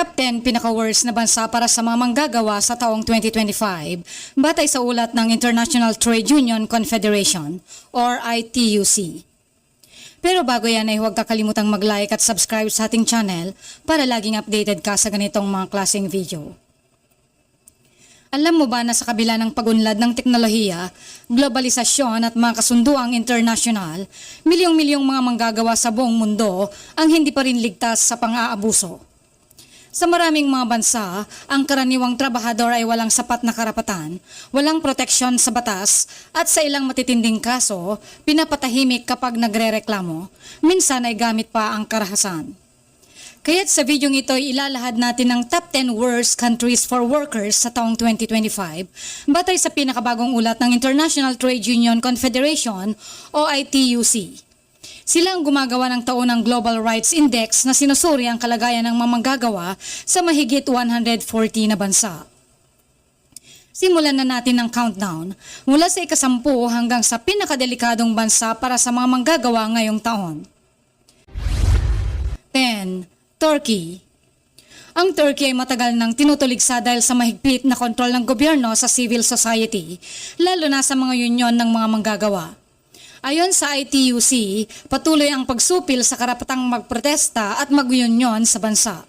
Top 10 pinaka-worst na bansa para sa mga manggagawa sa taong 2025 batay sa ulat ng International Trade Union Confederation or ITUC. Pero bago yan ay huwag kakalimutang mag-like at subscribe sa ating channel para laging updated ka sa ganitong mga klaseng video. Alam mo ba na sa kabila ng pagunlad ng teknolohiya, globalisasyon at mga kasunduang internasyonal, milyong-milyong mga manggagawa sa buong mundo ang hindi pa rin ligtas sa pang-aabuso. Sa maraming mga bansa, ang karaniwang trabahador ay walang sapat na karapatan, walang proteksyon sa batas, at sa ilang matitinding kaso, pinapatahimik kapag nagrereklamo, minsan ay gamit pa ang karahasan. Kaya't sa videong ito ilalahad natin ang top 10 worst countries for workers sa taong 2025 batay sa pinakabagong ulat ng International Trade Union Confederation o ITUC. Sila ang gumagawa ng taunang Global Rights Index na sinusuri ang kalagayan ng mga manggagawa sa mahigit 140 na bansa. Simulan na natin ang countdown mula sa ika-10 hanggang sa pinakadelikadong bansa para sa mga manggagawa ngayong taon. 10. Turkey. Ang Turkey ay matagal nang tinutuligsa dahil sa mahigpit na kontrol ng gobyerno sa civil society, lalo na sa mga union ng mga manggagawa. Ayon sa ITUC, patuloy ang pagsupil sa karapatang magprotesta at mag-union sa bansa.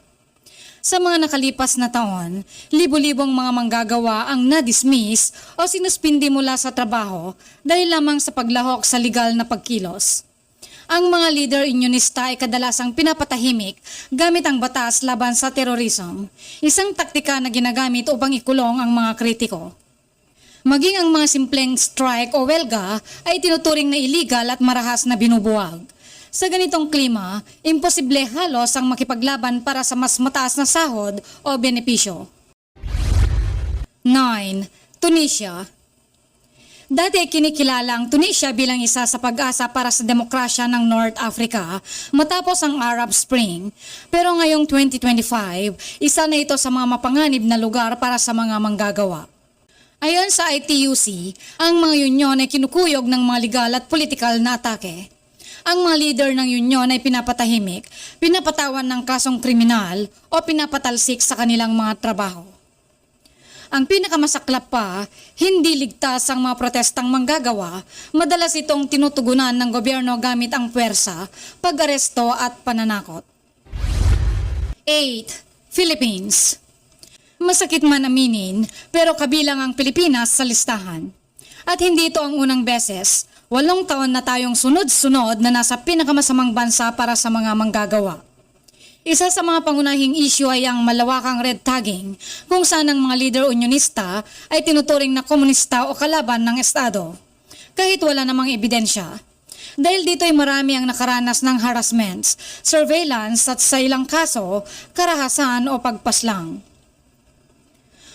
Sa mga nakalipas na taon, libo-libong mga manggagawa ang na-dismiss o sinuspindi mula sa trabaho dahil lamang sa paglahok sa legal na pagkilos. Ang mga leader unionista ay kadalasang pinapatahimik gamit ang batas laban sa terrorism, isang taktika na ginagamit upang ikulong ang mga kritiko. Maging ang mga simpleng strike o welga ay tinuturing na illegal at marahas na binubuwag. Sa ganitong klima, imposible halos ang makipaglaban para sa mas mataas na sahod o benepisyo. 9. Tunisia. Dati ay kinikilala ang Tunisia bilang isa sa pag-asa para sa demokrasya ng North Africa matapos ang Arab Spring. Pero ngayong 2025, isa na ito sa mga mapanganib na lugar para sa mga manggagawa. Ayon sa ITUC, ang mga union ay kinukuyog ng mga legal at politikal na atake. Ang mga leader ng union ay pinapatahimik, pinapatawan ng kasong kriminal o pinapatalsik sa kanilang mga trabaho. Ang pinakamasaklap pa, hindi ligtas ang mga protestang manggagawa, madalas itong tinutugunan ng gobyerno gamit ang puwersa, pag-aresto at pananakot. 8. Philippines. Masakit man aminin, pero kabilang ang Pilipinas sa listahan. At hindi ito ang unang beses, 8 taon na tayong sunod-sunod na nasa pinakamasamang bansa para sa mga manggagawa. Isa sa mga pangunahing issue ay ang malawakang red tagging, kung saan ang mga leader unionista ay tinuturing na komunista o kalaban ng Estado, kahit wala namang ebidensya. Dahil dito ay marami ang nakaranas ng harassments, surveillance at sa ilang kaso, karahasan o pagpaslang.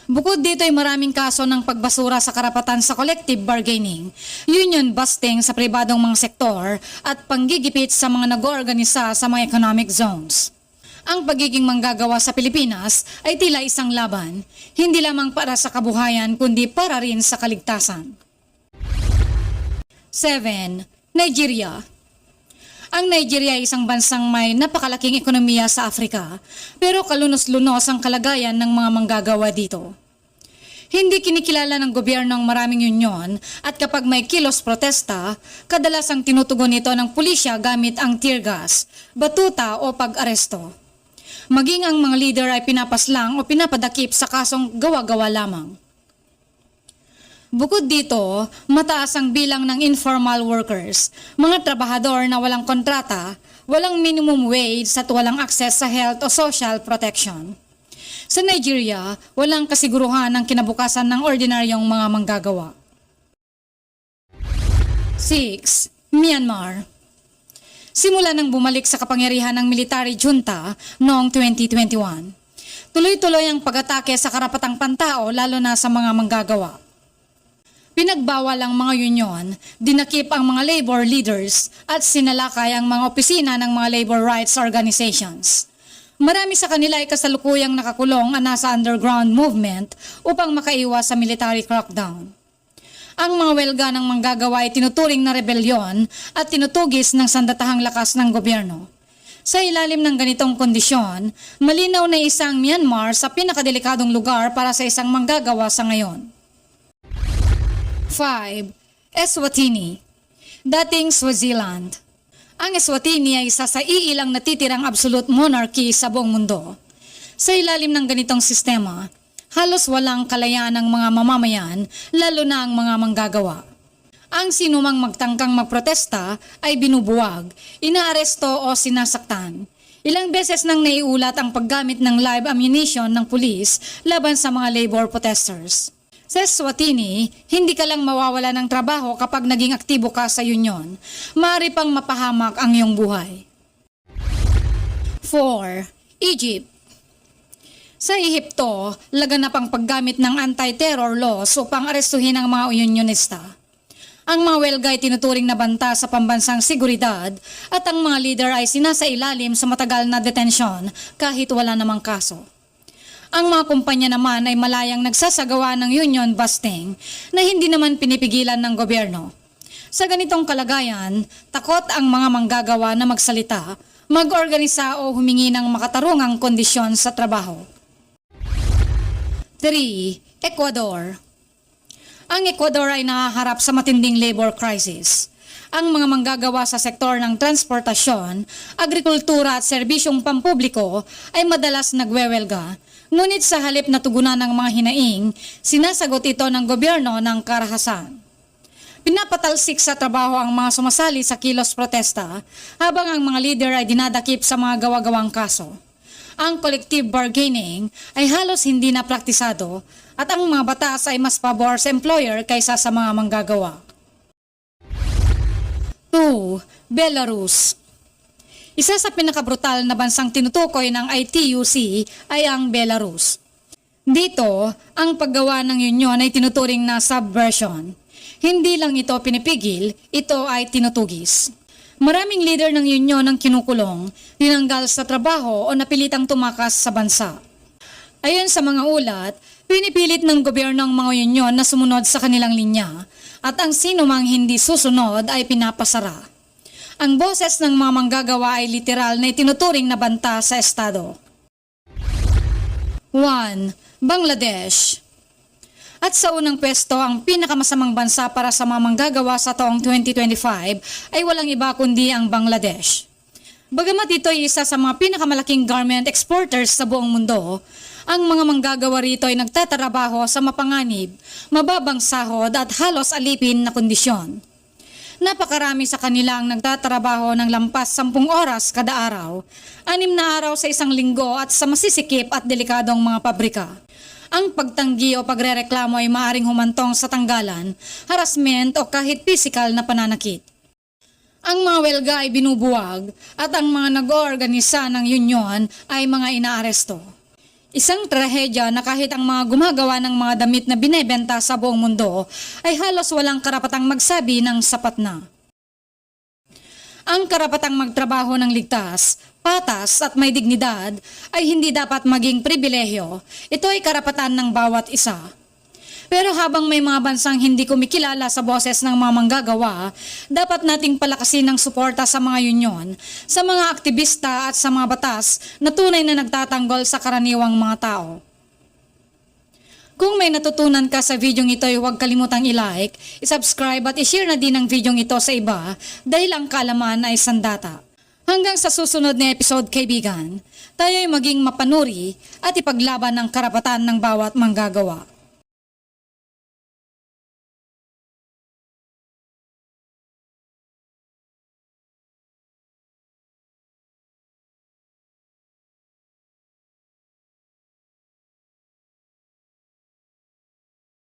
Bukod dito ay maraming kaso ng pagbasura sa karapatan sa collective bargaining, union busting sa pribadong mga sektor at panggigipit sa mga nag-oorganisa sa mga economic zones. Ang pagiging manggagawa sa Pilipinas ay tila isang laban, hindi lamang para sa kabuhayan kundi para rin sa kaligtasan. 7. Nigeria. Ang Nigeria ay isang bansang may napakalaking ekonomiya sa Afrika, pero kalunos-lunos ang kalagayan ng mga manggagawa dito. Hindi kinikilala ng gobyerno ang maraming union at kapag may kilos protesta, kadalasang tinutugon ito ng pulisya gamit ang tear gas, batuta o pag-aresto. Maging ang mga leader ay pinapaslang o pinapadakip sa kasong gawa-gawa lamang. Bukod dito, mataas ang bilang ng informal workers, mga trabahador na walang kontrata, walang minimum wage at walang access sa health o social protection. Sa Nigeria, walang kasiguruhan ng kinabukasan ng ordinaryong mga manggagawa. 6. Myanmar. Simula nang bumalik sa kapangyarihan ng military junta noong 2021, tuloy-tuloy ang pag-atake sa karapatang pantao lalo na sa mga manggagawa. Pinagbawal ang mga union, dinakip ang mga labor leaders at sinalakay ang mga opisina ng mga labor rights organizations. Marami sa kanila ay kasalukuyang nakakulong na nasa underground movement upang makaiwas sa military crackdown. Ang mga welga ng manggagawa ay tinuturing na rebelyon at tinutugis ng sandatahang lakas ng gobyerno. Sa ilalim ng ganitong kondisyon, malinaw na isang Myanmar sa pinakadelikadong lugar para sa isang manggagawa sa ngayon. 5. Eswatini, dating Swaziland. Ang Eswatini ay isa sa iilang natitirang absolute monarchy sa buong mundo. Sa ilalim ng ganitong sistema, halos walang kalayaan ng mga mamamayan, lalo na ang mga manggagawa. Ang sinumang magtangkang magprotesta ay binubuwag, inaaresto o sinasaktan. Ilang beses nang naiulat ang paggamit ng live ammunition ng pulis laban sa mga labor protesters. Sa Eswatini, hindi ka lang mawawala ng trabaho kapag naging aktibo ka sa union. Maaari pang mapahamak ang iyong buhay. 4. Egypt. Sa Ehipto, laganap ang paggamit ng anti-terror laws upang arestuhin ang mga unionista. Ang mga welga ay tinuturing na banta sa pambansang seguridad at ang mga leader ay sinasailalim sa matagal na detensyon kahit wala namang kaso. Ang mga kumpanya naman ay malayang nagsasagawa ng union busting na hindi naman pinipigilan ng gobyerno. Sa ganitong kalagayan, takot ang mga manggagawa na magsalita, mag-organisa o humingi ng makatarungang kondisyon sa trabaho. 3. Ecuador. Ang Ecuador ay nahaharap sa matinding labor crisis. Ang mga manggagawa sa sektor ng transportasyon, agrikultura at serbisyong pampubliko ay madalas nagwewelga. Ngunit sa halip na tugunan ng mga hinaing, sinasagot ito ng gobyerno ng karahasan. Pinapatalsik sa trabaho ang mga sumasali sa kilos protesta, habang ang mga leader ay dinadakip sa mga gawa-gawang kaso. Ang collective bargaining ay halos hindi na praktisado at ang mga batas ay mas pabor sa employer kaysa sa mga manggagawa. 2. Belarus. Isa sa pinakabrutal na bansang tinutukoy ng ITUC ay ang Belarus. Dito, ang paggawa ng union ay tinuturing na subversion. Hindi lang ito pinipigil, ito ay tinutugis. Maraming leader ng union ang kinukulong, tinanggal sa trabaho o napilitang tumakas sa bansa. Ayon sa mga ulat, pinipilit ng gobyerno ang mga union na sumunod sa kanilang linya at ang sinumang hindi susunod ay pinapasara. Ang boses ng mga manggagawa ay literal na itinuturing na banta sa estado. 1. Bangladesh. At sa unang pwesto, ang pinakamasamang bansa para sa mga manggagawa sa taong 2025 ay walang iba kundi ang Bangladesh. Bagamat ito ay isa sa mga pinakamalaking garment exporters sa buong mundo, ang mga manggagawa rito ay nagtatrabaho sa mapanganib, mababang sahod at halos alipin na kondisyon. Napakarami sa kanila ang nagtatrabaho ng lampas 10 oras kada araw, 6 na araw sa isang linggo at sa masisikip at delikadong mga pabrika. Ang pagtanggi o pagrereklamo ay maaaring humantong sa tanggalan, harassment o kahit pisikal na pananakit. Ang mga welga ay binubuwag at ang mga nag-oorganisa ng union ay mga inaaresto. Isang trahedya na kahit ang mga gumagawa ng mga damit na binebenta sa buong mundo ay halos walang karapatang magsabi ng sapat na. Ang karapatang magtrabaho ng ligtas, patas at may dignidad ay hindi dapat maging pribilehyo. Ito ay karapatan ng bawat isa. Pero habang may mga bansang hindi kumikilala sa boses ng mga manggagawa, dapat nating palakasin ang suporta sa mga union, sa mga aktivista at sa mga batas na tunay na nagtatanggol sa karaniwang mga tao. Kung may natutunan ka sa videong ito ay huwag kalimutang i-like, i-subscribe at i-share na din ang videong ito sa iba dahil ang kaalaman ay sandata. Hanggang sa susunod na episode, kaibigan, tayo'y maging mapanuri at ipaglaban ang karapatan ng bawat manggagawa.